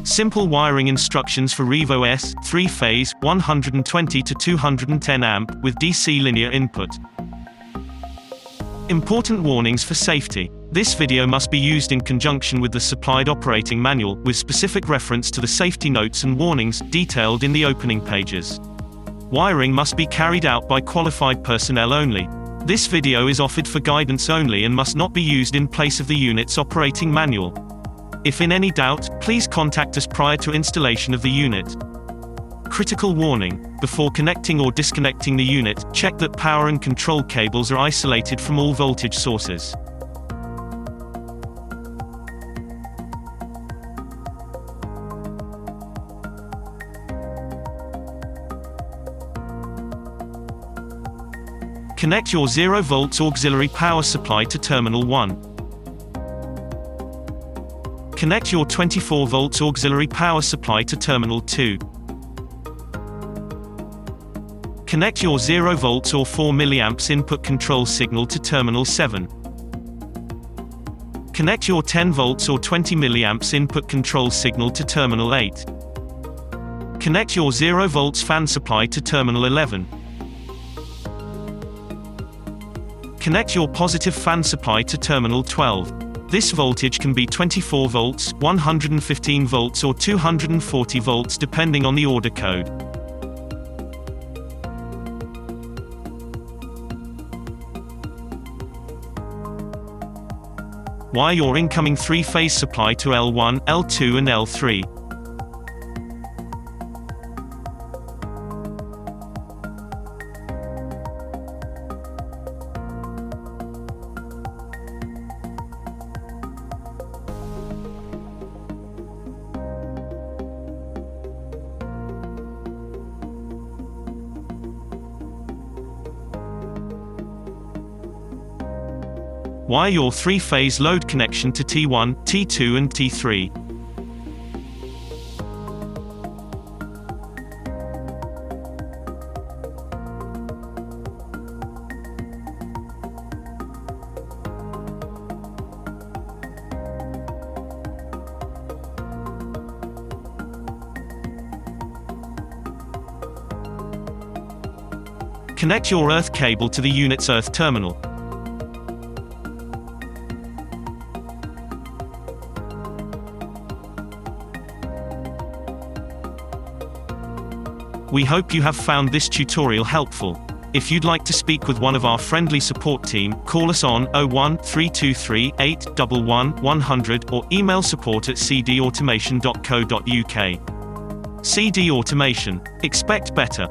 Simple wiring instructions for REVO-S, 3-phase, 120 to 210 amp, with DC linear input. Important warnings for safety. This video must be used in conjunction with the supplied operating manual, with specific reference to the safety notes and warnings, detailed in the opening pages. Wiring must be carried out by qualified personnel only. This video is offered for guidance only and must not be used in place of the unit's operating manual. If in any doubt, please contact us prior to installation of the unit. Critical warning: before connecting or disconnecting the unit, check that power and control cables are isolated from all voltage sources. Connect your 0 volts auxiliary power supply to terminal 1. Connect your 24 volts auxiliary power supply to terminal 2. Connect your 0 volts or 4 milliamps input control signal to terminal 7. Connect your 10 volts or 20 milliamps input control signal to terminal 8. Connect your 0 volts fan supply to terminal 11. Connect your positive fan supply to terminal 12. This voltage can be 24 volts, 115 volts or 240 volts depending on the order code. Wire your incoming 3-phase supply to L1, L2 and L3. Wire your 3-phase load connection to T1, T2 and T3. Connect your earth cable to the unit's earth terminal. We hope you have found this tutorial helpful. If you'd like to speak with one of our friendly support team, call us on 01 323 811 100 or email support@cdautomation.co.uk. CD Automation. Expect better.